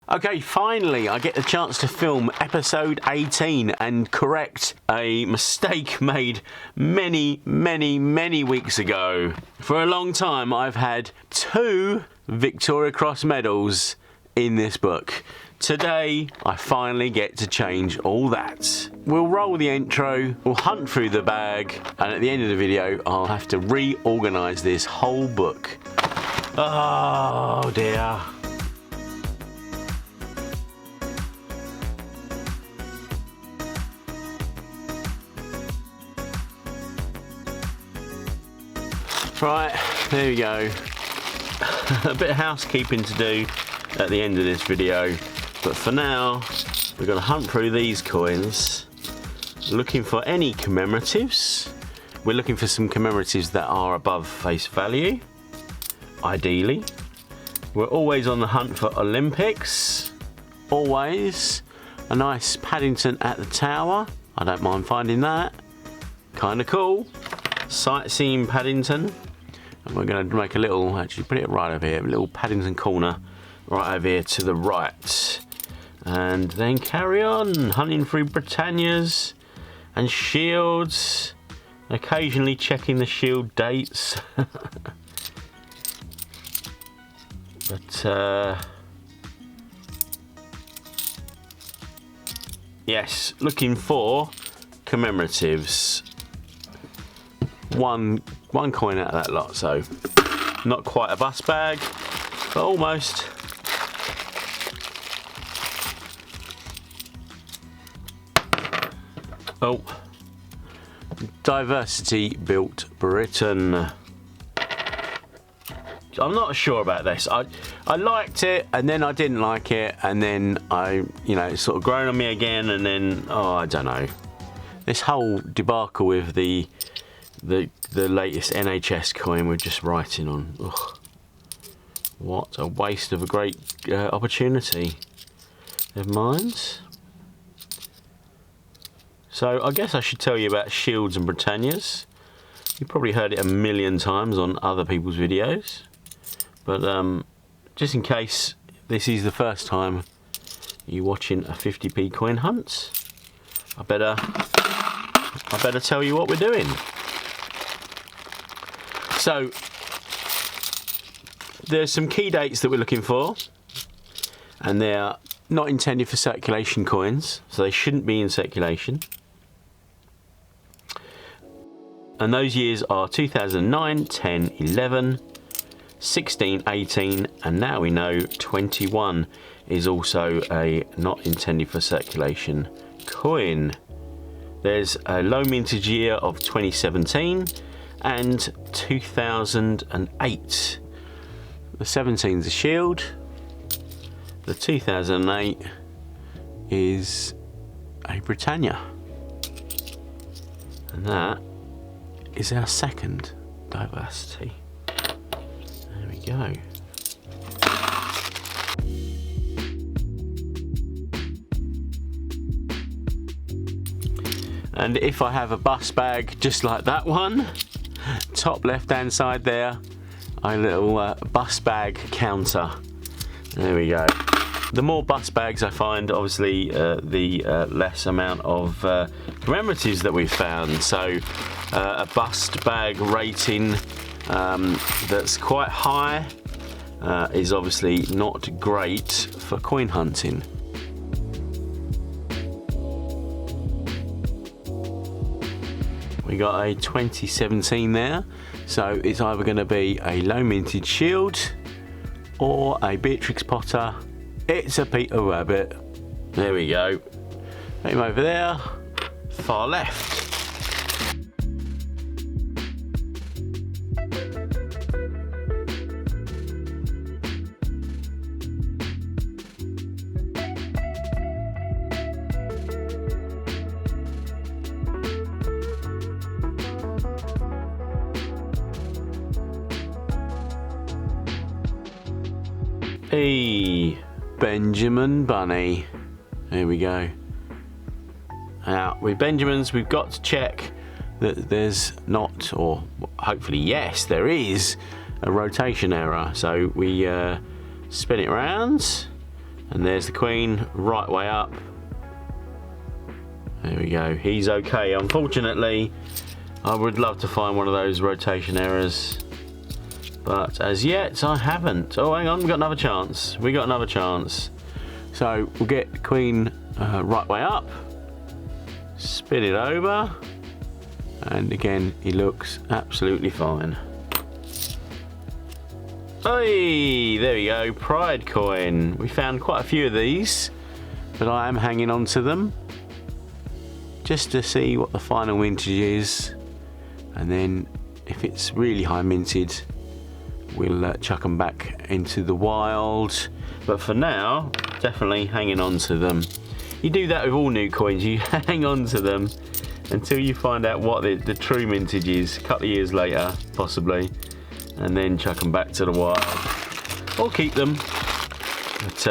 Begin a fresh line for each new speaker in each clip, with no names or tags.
Okay, finally I get the chance to film episode 18 and correct a mistake made many weeks ago. For a long time I've had 2 Victoria Cross medals in this book. Today I finally get to change all that. We'll roll the intro, we'll hunt through the bag, and at the end of the video I'll have to reorganise this whole book. Oh dear. Right, there we go. A bit of housekeeping to do at the end of this video, but for now we're going to hunt through these coins, looking for any commemoratives. We're looking for some commemoratives that are above face value, ideally. We're always on the hunt for Olympics, always. A nice Paddington at the Tower, I don't mind finding that, kind of cool. Sightseeing Paddington. And we're going to make a little, actually put it right over here, a little Paddington corner right over here to the right. And then carry on, hunting through Britannias and shields, occasionally checking the shield dates. But, yes, looking for commemoratives. One coin out of that lot, so not quite a bus bag, but almost. Oh, Diversity Built Britain. I'm not sure about this. I liked it, and then I didn't like it, and then it's sort of grown on me again, and then, oh, I don't know. This whole debacle with the latest NHS coin we're just writing on. Ugh. What a waste of a great opportunity. Never mind. So I guess I should tell you about shields and Britannias. You've probably heard it a million times on other people's videos, but just in case this is the first time you're watching a 50p coin hunt, I better tell you what we're doing. So, there's some key dates that we're looking for, and they're not intended for circulation coins, so they shouldn't be in circulation. And those years are 2009, 10, 11, 16, 18, and now we know 21 is also a not intended for circulation coin. There's a low mintage year of 2017 and 2008. The 17's a shield. The 2008 is a Britannia. And that is our second diversity. There we go. And if I have a bus bag just like that one, top left hand side there, a little bus bag counter. There we go. The more bus bags I find, obviously the less amount of commemoratives that we've found. So a bust bag rating that's quite high is obviously not great for coin hunting. We got a 2017 there, so it's either going to be a low mintage shield or a Beatrix Potter. It's a Peter Rabbit. There we go. Put him over there, far left. Hey, Benjamin Bunny. There we go. Now, with Benjamins, we've got to check that there's not, or hopefully yes, there is a rotation error. So we spin it around, And there's the queen, right way up. There we go, he's okay. Unfortunately, I would love to find one of those rotation errors, but as yet I haven't. Oh, hang on, we got another chance. We got another chance. So we'll get queen right way up, spin it over, and again, he looks absolutely fine. Hey, there we go, pride coin. We found quite a few of these, but I am hanging on to them just to see what the final mintage is, and then if it's really high minted, we'll chuck them back into the wild. But for now, definitely hanging on to them. You do that with all new coins, you hang on to them until you find out what the true mintage is, a couple of years later, possibly, and then chuck them back to the wild, or keep them. But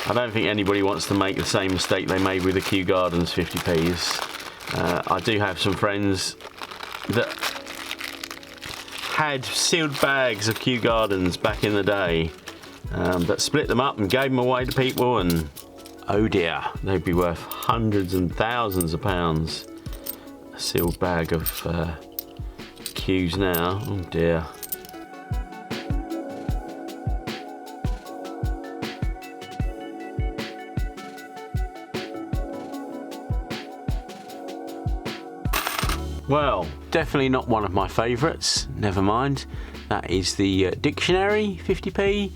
I don't think anybody wants to make the same mistake they made with the Kew Gardens 50p's. I do have some friends that had sealed bags of Kew Gardens back in the day, that split them up and gave them away to people, and oh dear, they'd be worth hundreds and thousands of pounds. A sealed bag of Kews now, oh dear. Well, definitely not one of my favourites, never mind. That is the dictionary 50p,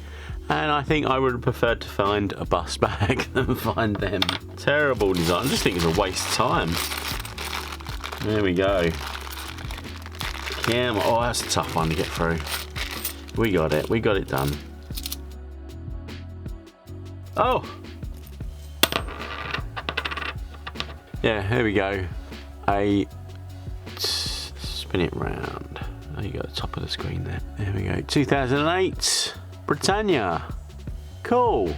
and I think I would have preferred to find a bust bag than find them. Terrible design, I just think it's a waste of time. There we go. Camera, oh that's a tough one to get through. We got it done. Oh! Yeah, here we go. Spin it round. There you go, top of the screen there. There we go. 2008 Britannia. Cool.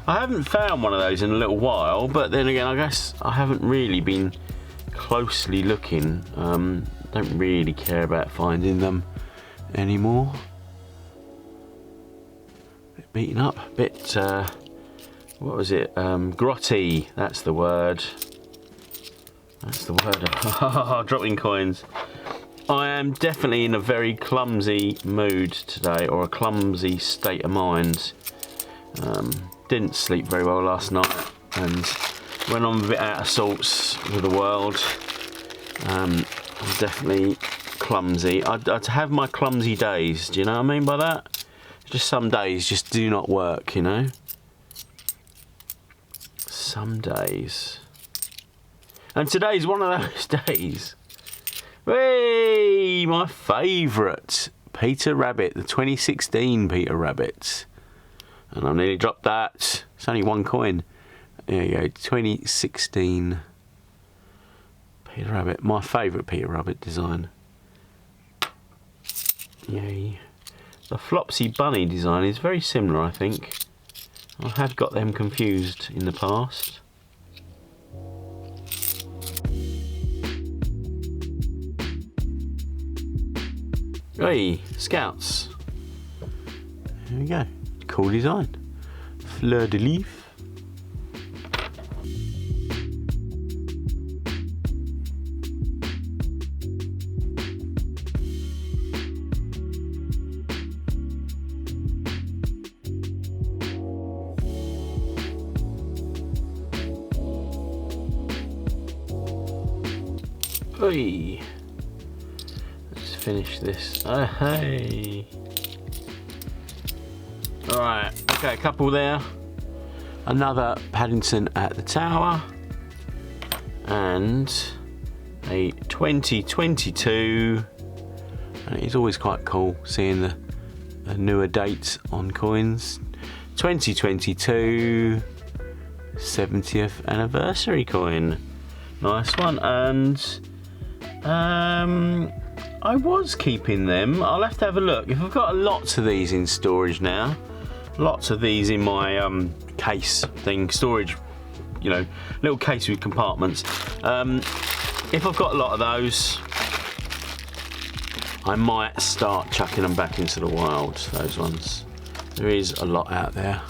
I haven't found one of those in a little while, but then again, I guess I haven't really been closely looking. Don't really care about finding them anymore. Bit beaten up, bit what was it? Grotty. That's the word. That's the word. Dropping coins. I am definitely in a very clumsy mood today, or a clumsy state of mind. Didn't sleep very well last night, and went on a bit out of sorts with the world. I'm definitely clumsy. I'd have my clumsy days, do you know what I mean by that? Just some days just do not work, you know? Some days. And today's one of those days. Hey, my favourite Peter Rabbit, the 2016 Peter Rabbit. And I nearly dropped that. It's only one coin. There you go, 2016 Peter Rabbit. My favourite Peter Rabbit design. Yay. The Flopsy Bunny design is very similar, I think. I have got them confused in the past. Hey, Scouts. There we go. Cool design. Fleur de lis. Hey. Let's finish this. Oh, hey. Alright, okay, a couple there. Another Paddington at the Tower. And a 2022. And it's always quite cool seeing the newer dates on coins. 2022 70th anniversary coin. Nice one. And I was keeping them. I'll have to have a look. If I've got lots of these in storage now, lots of these in my case thing, storage, you know, little case with compartments. If I've got a lot of those, I might start chucking them back into the wild, those ones. There is a lot out there.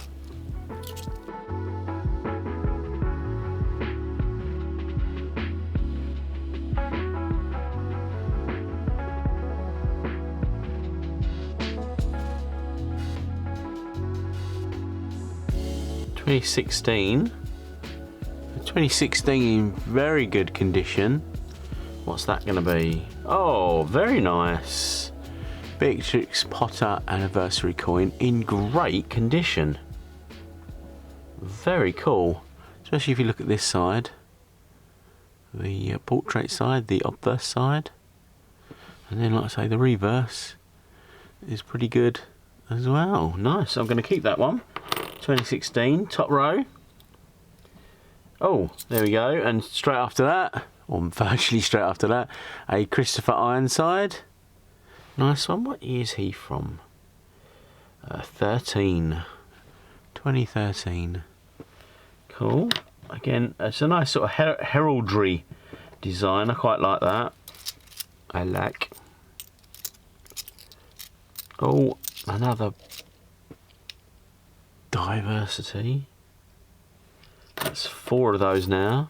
2016. 2016 in very good condition. What's that going to be? Oh, very nice. Beatrix Potter anniversary coin in great condition. Very cool. Especially if you look at this side. The portrait side, the obverse side. And then, like I say, the reverse is pretty good as well. Nice. I'm going to keep that one. 2016, top row. Oh, there we go. And straight after that, or virtually straight after that, a Christopher Ironside. Nice one. What year is he from? 2013. Cool. Again, it's a nice sort of heraldry design. I quite like that. I like. Oh, another diversity. That's 4 of those now.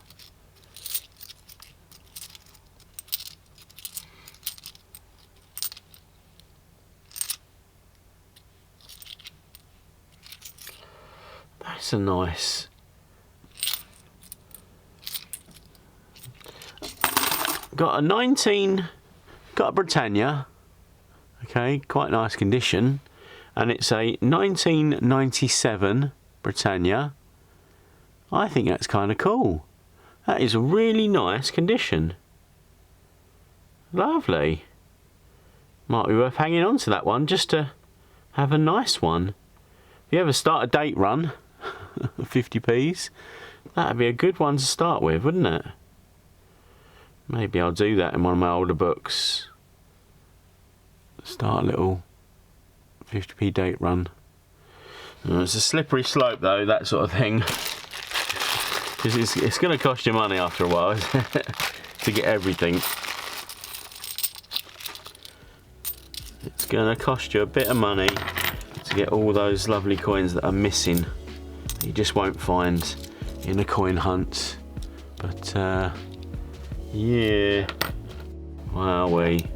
That's a nice. Got a 19, got a Britannia. Okay, quite nice condition. And it's a 1997 Britannia. I think that's kind of cool. That is a really nice condition. Lovely. Might be worth hanging on to that one just to have a nice one. If you ever start a date run, 50p's, that'd be a good one to start with, wouldn't it? Maybe I'll do that in one of my older books. Start a little 50p date run. It's a slippery slope though, that sort of thing. Because it's going to cost you money after a while to get everything. It's going to cost you a bit of money to get all those lovely coins that are missing. That you just won't find in a coin hunt. But yeah, wowee.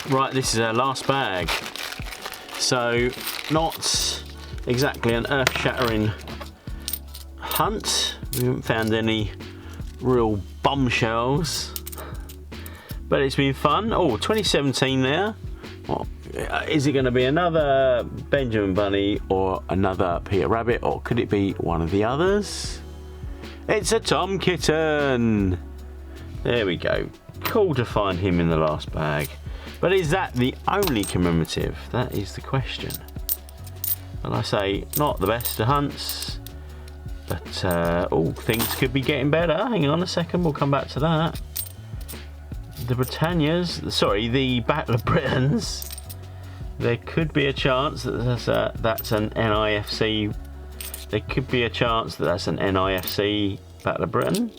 Right, this is our last bag. So, not exactly an earth-shattering hunt. We haven't found any real bombshells. But it's been fun. Oh, 2017 there. Well, is it going to be another Benjamin Bunny or another Peter Rabbit, or could it be one of the others? It's a Tom Kitten. There we go. Cool to find him in the last bag. But is that the only commemorative? That is the question. And I say, not the best of hunts, but oh, things could be getting better. Hang on a second, we'll come back to that. The Britannias, sorry, the Battle of Britons. There could be a chance that that's an NIFC. There could be a chance that that's an NIFC Battle of Britain.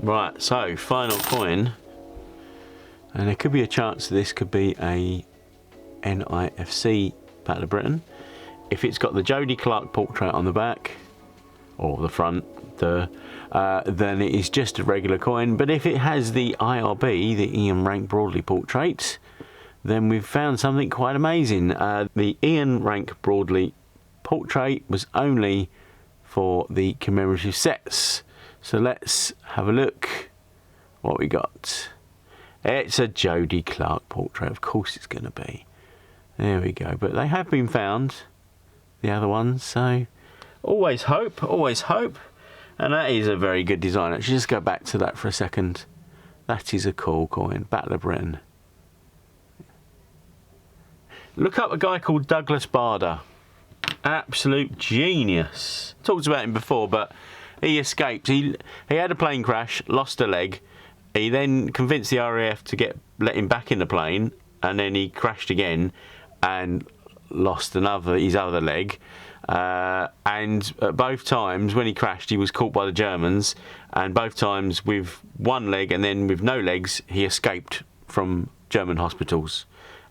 Right, so final coin, and there could be a chance this could be a NIFC Battle of Britain. If it's got the Jodie Clark portrait on the back, or the front, then it is just a regular coin. But if it has the IRB, the Ian Rank Broadley portrait, then we've found something quite amazing. The Ian Rank Broadley portrait was only for the commemorative sets. So let's have a look what we got. It's a Jodie Clark portrait, of course it's going to be. There we go, but they have been found, the other ones, so always hope, always hope. And that is a very good design. Let's just go back to that for a second. That is a cool coin. Battle of Britain. Look up a guy called Douglas Bader. Absolute genius. Talked about him before, but he escaped. He had a plane crash, lost a leg. He then convinced the RAF to let him back in the plane, and then he crashed again and lost his other leg. And at both times when he crashed, he was caught by the Germans, and both times with one leg and then with no legs, he escaped from German hospitals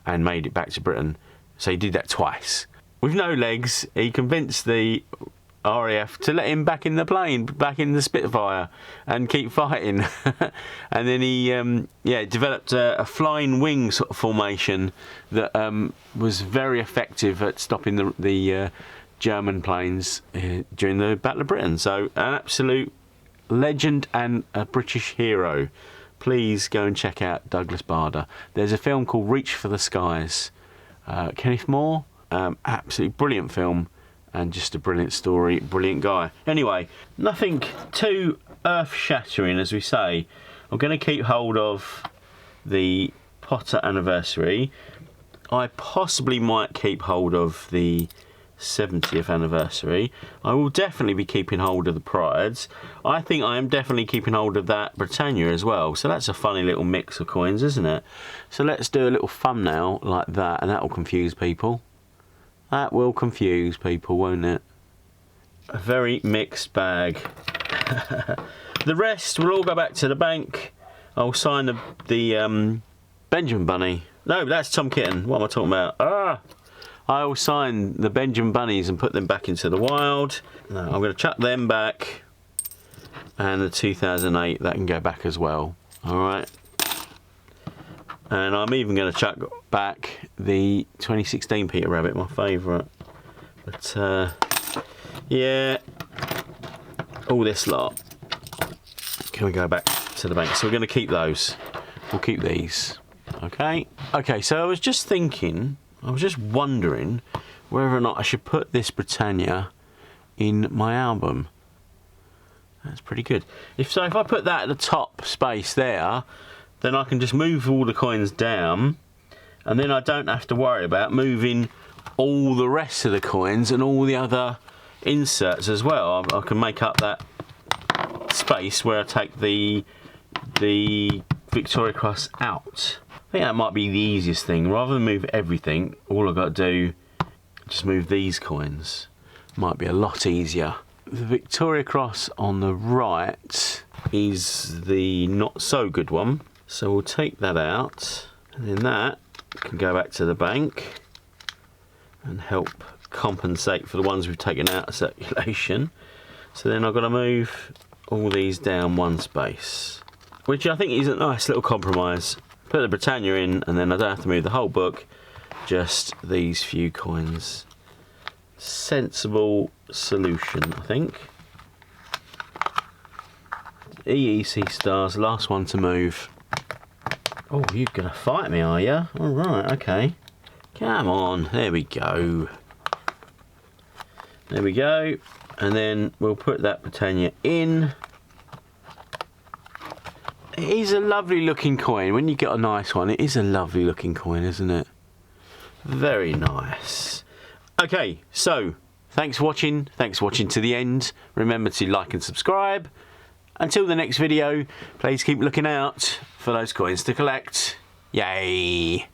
and made it back to Britain. So he did that twice. With no legs, he convinced the RAF to let him back in the plane, back in the Spitfire, and keep fighting. And then he developed a flying wing sort of formation that was very effective at stopping the German planes during the Battle of Britain. So an absolute legend and a British hero. Please go and check out Douglas Bader. There's a film called Reach for the Skies. Kenneth More, absolutely brilliant film, and just a brilliant story, brilliant guy. Anyway, nothing too earth-shattering, as we say. I'm going to keep hold of the Potter anniversary. I possibly might keep hold of the 70th anniversary. I will definitely be keeping hold of the Prides. I think I am definitely keeping hold of that Britannia as well. So that's a funny little mix of coins, isn't it? So let's do a little thumbnail like that, and that will confuse people. That will confuse people, won't it? A very mixed bag. The rest will all go back to the bank. I'll sign the Benjamin Bunny. No, that's Tom Kitten. What am I talking about? I'll sign the Benjamin Bunnies and put them back into the wild. No, I'm going to chuck them back. And the 2008, that can go back as well. Alright. And I'm even going to chuck back the 2016 Peter Rabbit, my favourite. But, yeah. All this lot can we go back to the bank. So we're going to keep those. We'll keep these. Okay. Okay, so I was just thinking... I was just wondering whether or not I should put this Britannia in my album. That's pretty good. If I put that at the top space there, then I can just move all the coins down, and then I don't have to worry about moving all the rest of the coins and all the other inserts as well. I can make up that space where I take the Victoria Cross out. I think that might be the easiest thing. Rather than move everything, all I've got to do, just move these coins. Might be a lot easier. The Victoria Cross on the right is the not so good one. So we'll take that out. And then that can go back to the bank and help compensate for the ones we've taken out of circulation. So then I've got to move all these down one space, which I think is a nice little compromise. Put the Britannia in, and then I don't have to move the whole book, just these few coins. Sensible solution, I think. EEC stars, last one to move. Oh, you're going to fight me, are you? Alright, okay. Come on, there we go. There we go. And then we'll put that Britannia in. It is a lovely looking coin. When you get a nice one, it is a lovely looking coin, isn't it? Very nice. Okay, so thanks for watching. Thanks for watching to the end. Remember to like and subscribe. Until the next video, please keep looking out for those coins to collect. Yay!